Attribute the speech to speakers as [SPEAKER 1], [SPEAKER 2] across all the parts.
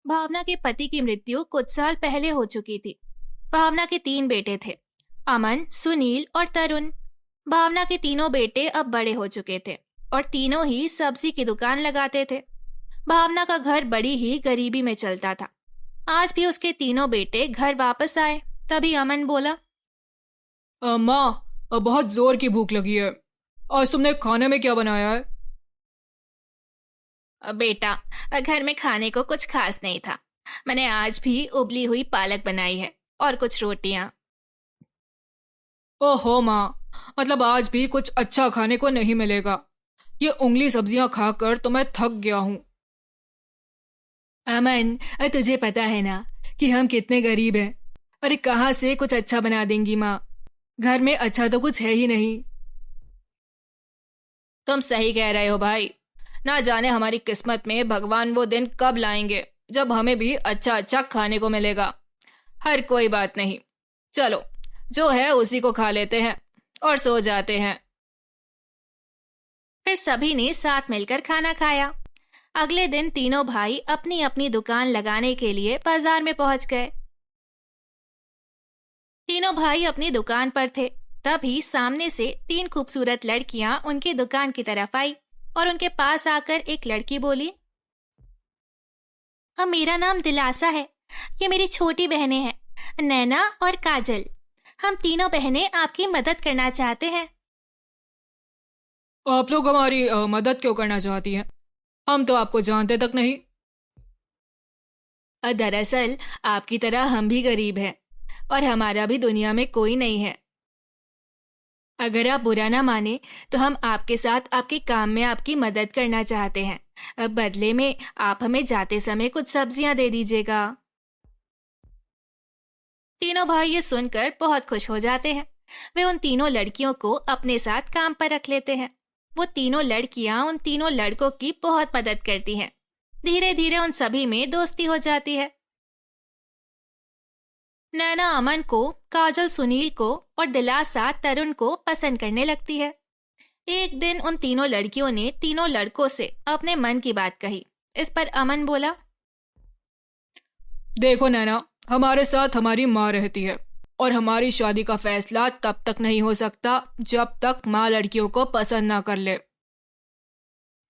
[SPEAKER 1] भावना के पति की मृत्यु कुछ साल पहले हो चुकी थी। भावना के 3 बेटे थे, अमन, सुनील और तरुण। भावना के तीनों बेटे अब बड़े हो चुके थे और तीनों ही सब्जी की दुकान लगाते थे। भावना का घर बड़ी ही गरीबी में चलता था। आज भी उसके तीनों बेटे घर वापस आए, तभी अमन बोला,
[SPEAKER 2] माँ, बहुत जोर की भूख लगी है। आज तुमने खाने में क्या बनाया है?
[SPEAKER 1] बेटा, घर में खाने को कुछ खास नहीं था। मैंने आज भी उबली हुई पालक बनाई है और कुछ रोटियां।
[SPEAKER 2] ओहो माँ, मतलब आज भी कुछ अच्छा खाने को नहीं मिलेगा। ये उंगली सब्जियां खाकर तो मैं थक गया हूँ। अमन, तुझे पता है ना कि हम कितने गरीब हैं। अरे कहाँ से कुछ अच्छा बना देंगी माँ? घर में अच्छा तो कुछ है ही नहीं।
[SPEAKER 1] तुम सही कह रहे हो भाई। ना जाने हमारी किस्मत में भगवान वो दिन कब लाएंगे जब हमें भी अच्छा अच्छा खाने को मिलेगा। हर कोई बात नहीं, चलो जो है उसी को खा लेते हैं और सो जाते हैं। फिर सभी ने साथ मिलकर खाना खाया। अगले दिन तीनों भाई अपनी अपनी दुकान लगाने के लिए बाजार में पहुंच गए। तीनों भाई अपनी दुकान पर थे, तभी सामने से 3 खूबसूरत लड़कियां उनकी दुकान की तरफ आई और उनके पास आकर एक लड़की बोली, अब मेरा नाम दिलासा है। ये मेरी छोटी बहनें हैं, नैना और काजल। हम तीनों बहनें आपकी मदद करना चाहते हैं।
[SPEAKER 2] आप लोग हमारी मदद क्यों करना चाहती हैं? हम तो आपको जानते तक नहीं।
[SPEAKER 1] दरअसल आपकी तरह हम भी गरीब हैं और हमारा भी दुनिया में कोई नहीं है। अगर आप बुरा ना माने तो हम आपके साथ आपके काम में आपकी मदद करना चाहते हैं। अब बदले में आप हमें जाते समय कुछ सब्जियां दे दीजिएगा। तीनों भाई ये सुनकर बहुत खुश हो जाते हैं। वे उन तीनों लड़कियों को अपने साथ काम पर रख लेते हैं। वो तीनों लड़कियां उन तीनों लड़कों की बहुत मदद करती हैं। धीरे धीरे उन सभी में दोस्ती हो जाती है। नैना अमन को, काजल सुनील को और दिलासा तरुण को पसंद करने लगती है। एक दिन उन तीनों लड़कियों ने तीनों लड़कों से अपने मन की बात कही। इस पर अमन बोला,
[SPEAKER 2] देखो नैना, हमारे साथ हमारी माँ रहती है और हमारी शादी का फैसला तब तक नहीं हो सकता जब तक माँ लड़कियों को पसंद ना कर ले।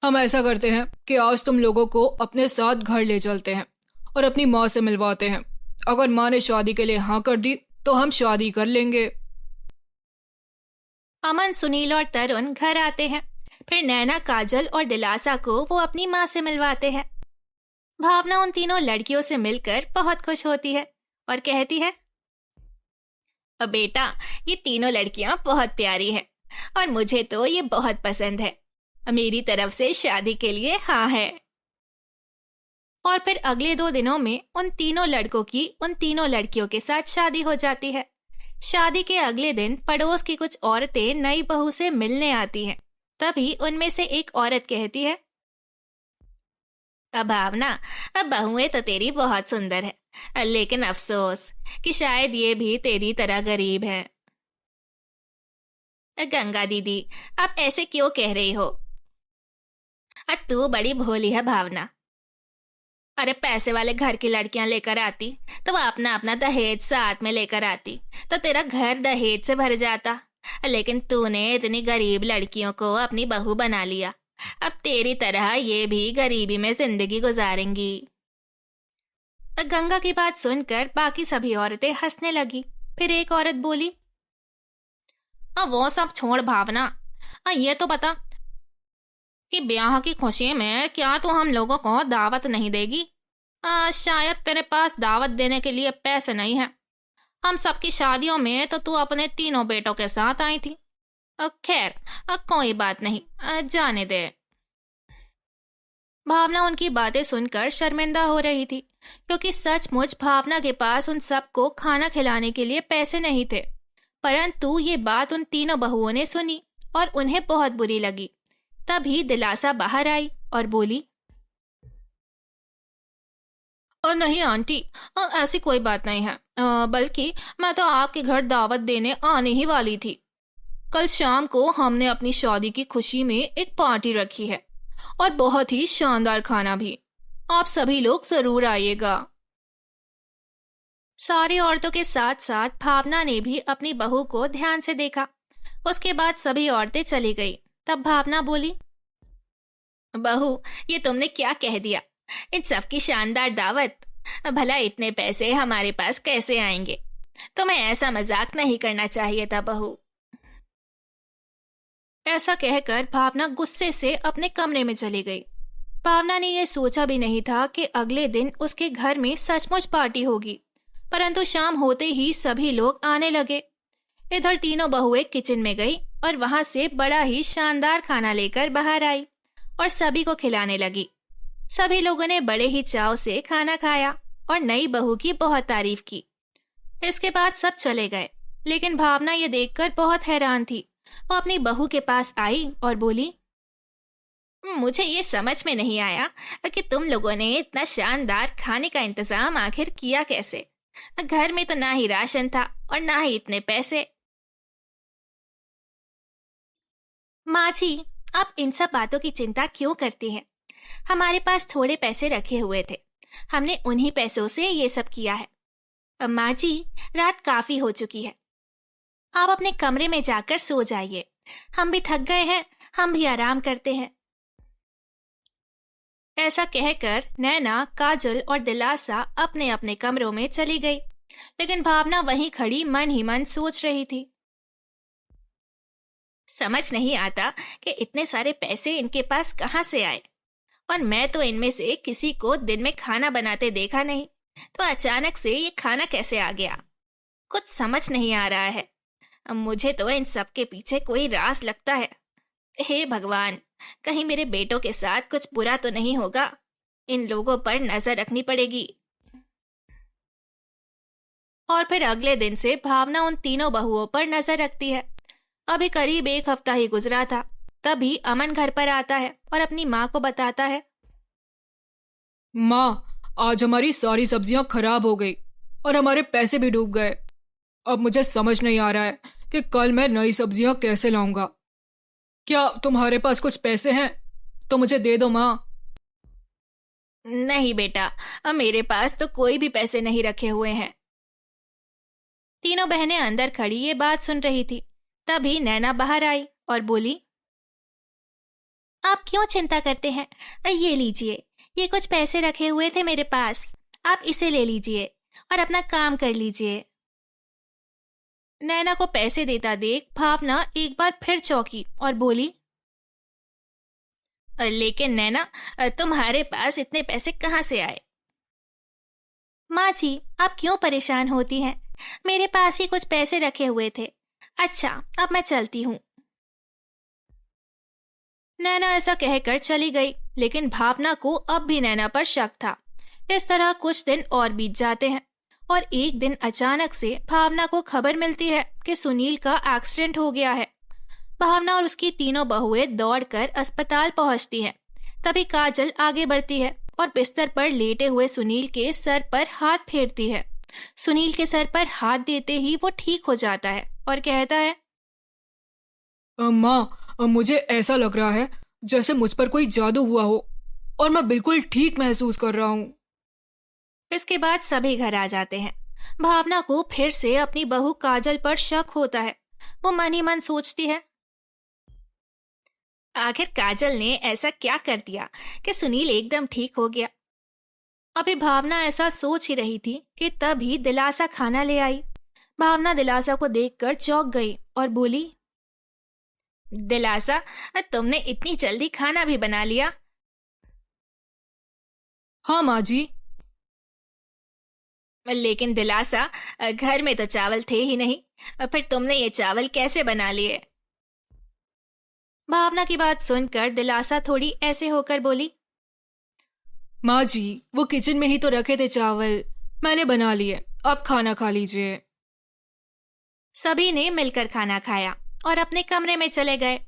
[SPEAKER 2] हम ऐसा करते हैं कि आज तुम लोगों को अपने साथ घर ले चलते हैं और अपनी माँ से मिलवाते हैं। अगर माँ ने शादी के लिए हाँ कर दी तो हम शादी कर लेंगे।
[SPEAKER 1] अमन, सुनील और तरुण घर आते हैं। फिर नैना, काजल और दिलासा को वो अपनी माँ से मिलवाते हैं। भावना उन तीनों लड़कियों से मिलकर बहुत खुश होती है और कहती है, बेटा, ये तीनों लड़कियां बहुत प्यारी हैं और मुझे तो ये बहुत पसंद है। मेरी तरफ से शादी के लिए हाँ है। और फिर अगले 2 दिनों में उन तीनों लड़कों की उन तीनों लड़कियों के साथ शादी हो जाती है। शादी के अगले दिन पड़ोस की कुछ औरतें नई बहू से मिलने आती हैं। तभी उनमें से एक औरत कहती है, अब भावना, अब बहुएं तो तेरी बहुत सुंदर है, लेकिन अफसोस कि शायद ये भी तेरी तरह गरीब हैं। गंगा दीदी, आप ऐसे क्यों कह रही हो? तू बड़ी भोली है भावना। अरे पैसे वाले घर की लड़कियां लेकर आती तो वो अपना अपना दहेज साथ में लेकर आती तो तेरा घर दहेज से भर जाता, लेकिन तूने इतनी गरीब लड़कियों को अपनी बहू बना लिया। अब तेरी तरह ये भी गरीबी में जिंदगी गुजारेंगी। गंगा की बात सुनकर बाकी सभी औरतें हंसने लगी। फिर एक औरत बोली, अब वो सब छोड़ भावना, ये तो बता कि ब्याह की खुशी में क्या तू हम लोगों को दावत नहीं देगी? शायद तेरे पास दावत देने के लिए पैसे नहीं है। हम सबकी शादियों में तो तू अपने तीनों बेटों के साथ आई थी। खैर, कोई बात नहीं, जाने दे। भावना उनकी बातें सुनकर शर्मिंदा हो रही थी, क्योंकि सचमुच भावना के पास उन सबको खाना खिलाने के लिए पैसे नहीं थे। परंतु ये बात उन तीनों बहुओं ने सुनी और उन्हें बहुत बुरी लगी। तभी दिलासा बाहर आई और बोली, नहीं आंटी, ऐसी कोई बात नहीं है। बल्कि मैं तो आपके घर दावत देने आने ही वाली थी। कल शाम को हमने अपनी शादी की खुशी में एक पार्टी रखी है और बहुत ही शानदार खाना भी। आप सभी लोग जरूर आइएगा। सारी औरतों के साथ साथ भावना ने भी अपनी बहू को ध्यान से देखा। उसके बाद सभी औरतें चली गई। तब भावना बोली, बहू, ये तुमने क्या कह दिया? इन सबकी शानदार दावत, भला इतने पैसे हमारे पास कैसे आएंगे? तुम्हें ऐसा मजाक नहीं करना चाहिए था बहू। ऐसा कहकर भावना गुस्से से अपने कमरे में चली गई। भावना ने यह सोचा भी नहीं था कि अगले दिन उसके घर में सचमुच पार्टी होगी, परंतु शाम होते ही सभी लोग आने लगे। इधर तीनों बहुएं किचन में गई और वहां से बड़ा ही शानदार खाना लेकर बाहर आई और सभी को खिलाने लगी। सभी लोगों ने बड़े ही चाव से खाना खाया और नई बहू की बहुत तारीफ की। इसके बाद सब चले गए, लेकिन भावना ये देखकर बहुत हैरान थी। वो अपनी बहू के पास आई और बोली, मुझे ये समझ में नहीं आया कि तुम लोगों ने इतना शानदार खाने का इंतजाम आखिर किया कैसे? घर में तो ना ही राशन था और ना ही इतने पैसे। माँ जी, आप इन सब बातों की चिंता क्यों करती हैं? हमारे पास थोड़े पैसे रखे हुए थे, हमने उन्हीं पैसों से ये सब किया है। माँ जी, रात काफी हो चुकी है, आप अपने कमरे में जाकर सो जाइए। हम भी थक गए हैं, हम भी आराम करते हैं। ऐसा कहकर नैना, काजल और दिलासा अपने अपने कमरों में चली गई, लेकिन भावना वहीं खड़ी मन ही मन सोच रही थी। समझ नहीं आता कि इतने सारे पैसे इनके पास कहाँ से आए, और मैं तो इनमें से किसी को दिन में खाना बनाते देखा नहीं, तो अचानक से ये खाना कैसे आ गया? कुछ समझ नहीं आ रहा है। मुझे तो इन सब के पीछे कोई राज लगता है। हे भगवान, कहीं मेरे बेटों के साथ कुछ बुरा तो नहीं होगा। इन लोगों पर नजर रखनी पड़ेगी। और फिर अगले दिन से भावना उन तीनों बहुओं पर नजर रखती है। अभी करीब 1 हफ्ता ही गुजरा था, तभी अमन घर पर आता है और अपनी माँ को बताता है,
[SPEAKER 2] माँ, आज हमारी सारी सब्जियां खराब हो गई और हमारे पैसे भी डूब गए। अब मुझे समझ नहीं आ रहा है कि कल मैं नई सब्जियां कैसे लाऊंगा। क्या तुम्हारे पास कुछ पैसे हैं तो मुझे दे दो माँ।
[SPEAKER 1] नहीं बेटा, अब मेरे पास तो कोई भी पैसे नहीं रखे हुए हैं। तीनों बहनें अंदर खड़ी ये बात सुन रही थी। तभी नैना बाहर आई और बोली, आप क्यों चिंता करते हैं? ये लीजिए, ये कुछ पैसे रखे हुए थे मेरे पास, आप इसे ले लीजिए और अपना काम कर लीजिए। नैना को पैसे देता देख भावना एक बार फिर चौंकी और बोली, लेकिन नैना, तुम्हारे पास इतने पैसे कहाँ से आए? माँ जी, आप क्यों परेशान होती हैं? मेरे पास ही कुछ पैसे रखे हुए थे। अच्छा, अब मैं चलती हूँ। नैना ऐसा कहकर चली गई, लेकिन भावना को अब भी नैना पर शक था। इस तरह कुछ दिन और बीत जाते हैं और एक दिन अचानक से भावना को खबर मिलती है कि सुनील का एक्सीडेंट हो गया है। भावना और उसकी तीनों बहुएं दौड़कर अस्पताल पहुंचती हैं। तभी काजल आगे बढ़ती है और बिस्तर पर लेटे हुए सुनील के सर पर हाथ फेरती है। सुनील के सर पर हाथ देते ही वो ठीक हो जाता है और कहता है,
[SPEAKER 2] माँ, मुझे ऐसा लग रहा है जैसे मुझ पर कोई जादू हुआ हो और मैं बिल्कुल ठीक महसूस कर रहा हूँ।
[SPEAKER 1] इसके बाद सभी घर आ जाते हैं। भावना को फिर से अपनी बहू काजल पर शक होता है। वो मन ही मन सोचती है, आखिर काजल ने ऐसा क्या कर दिया कि सुनील एकदम ठीक हो गया। अभी भावना ऐसा सोच ही रही थी कि तभी दिलासा खाना ले आई। भावना दिलासा को देखकर चौंक गई और बोली, दिलासा, तुमने इतनी जल्दी खाना भी बना लिया?
[SPEAKER 2] हाँ माँ जी।
[SPEAKER 1] लेकिन दिलासा, घर में तो चावल थे ही नहीं, फिर तुमने ये चावल कैसे बना लिए? भावना की बात सुनकर दिलासा थोड़ी ऐसे होकर बोली,
[SPEAKER 2] माँ जी, वो किचन में ही तो रखे थे चावल, मैंने बना लिए, आप खाना खा लीजिए।
[SPEAKER 1] सभी ने मिलकर खाना खाया और अपने कमरे में चले गए।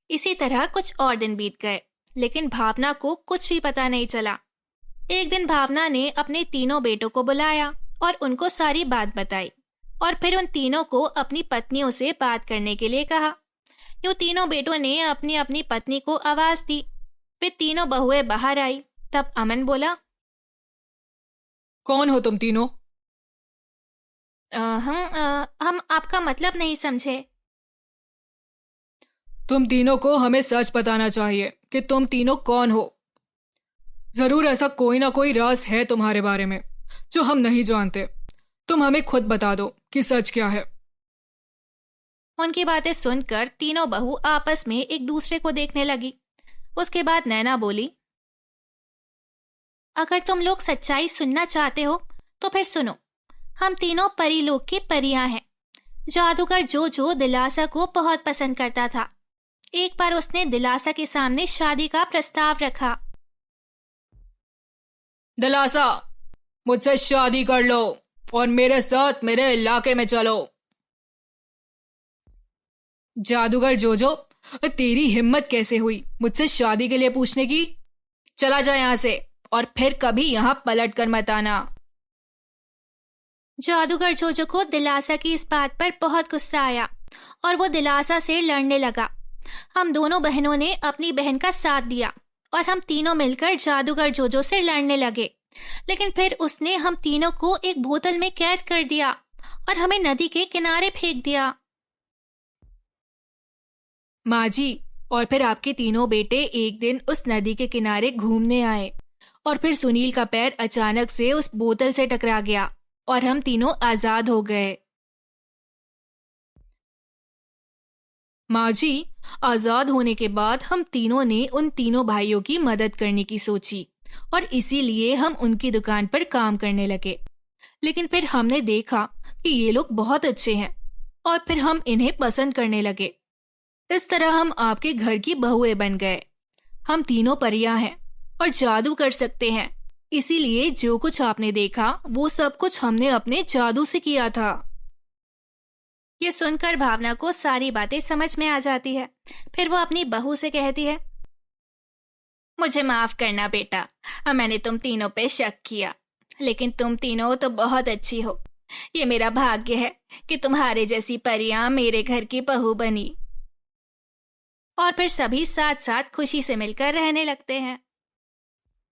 [SPEAKER 1] इसी तरह कुछ और दिन बीत गए, लेकिन भावना को कुछ भी पता नहीं चला। एक दिन भावना ने अपने तीनों बेटों को बुलाया और उनको सारी बात बताई और फिर उन तीनों को अपनी पत्नियों से बात करने के लिए कहा। यूं तीनों बेटों ने अपनी अपनी पत्नी को आवाज दी। फिर तीनों बहुएं बाहर आई। तब अमन बोला,
[SPEAKER 2] कौन हो तुम तीनों?
[SPEAKER 1] हम आपका मतलब नहीं समझे।
[SPEAKER 2] तुम तीनों को हमें सच बताना चाहिए कि तुम तीनों कौन हो। जरूर ऐसा कोई ना कोई राज है तुम्हारे बारे में जो हम नहीं जानते। तुम हमें खुद बता दो कि सच क्या है।
[SPEAKER 1] उनकी बातें सुनकर तीनों बहू आपस में एक दूसरे को देखने लगी। उसके बाद नैना बोली, अगर तुम लोग सच्चाई सुनना चाहते हो तो फिर सुनो। हम तीनों परीलोक की परियां हैं। जादूगर जो दिलासा को बहुत पसंद करता था। एक बार उसने दिलासा के सामने शादी का प्रस्ताव रखा।
[SPEAKER 2] दिलासा, मुझसे शादी कर लो और मेरे साथ मेरे इलाके में चलो। जादूगर जोजो, तेरी हिम्मत कैसे हुई मुझसे शादी के लिए पूछने की? चला जा यहां से और फिर कभी यहां पलट कर मत आना।
[SPEAKER 1] जादूगर जोजो को दिलासा की इस बात पर बहुत गुस्सा आया और वो दिलासा से लड़ने लगा। हम दोनों बहनों ने अपनी बहन का साथ दिया और हम तीनों मिलकर जादूगर जोजो से लड़ने लगे। लेकिन फिर उसने हम तीनों को एक बोतल में कैद कर दिया और हमें नदी के किनारे फेंक दिया।
[SPEAKER 2] माँ जी, और फिर आपके तीनों बेटे एक दिन उस नदी के किनारे घूमने आए और फिर सुनील का पैर अचानक से उस बोतल से टकरा गया और हम तीनों आजाद हो गए। माँ जी, आजाद होने के बाद हम तीनों ने उन तीनों भाइयों की मदद करने की सोची और इसीलिए हम उनकी दुकान पर काम करने लगे। लेकिन फिर हमने देखा कि ये लोग बहुत अच्छे हैं और फिर हम इन्हें पसंद करने लगे। इस तरह हम आपके घर की बहुएं बन गए। हम तीनों परियां हैं और जादू कर सकते हैं। इसीलिए जो कुछ आपने देखा वो सब कुछ हमने अपने जादू से किया था।
[SPEAKER 1] ये सुनकर भावना को सारी बातें समझ में आ जाती है। फिर वो अपनी बहू से कहती है, मुझे माफ करना बेटा, मैंने तुम तीनों पे शक किया, लेकिन तुम तीनों तो बहुत अच्छी हो। ये मेरा भाग्य है कि तुम्हारे जैसी परियां मेरे घर की बहू बनी। और फिर सभी साथ साथ खुशी से मिलकर रहने लगते हैं।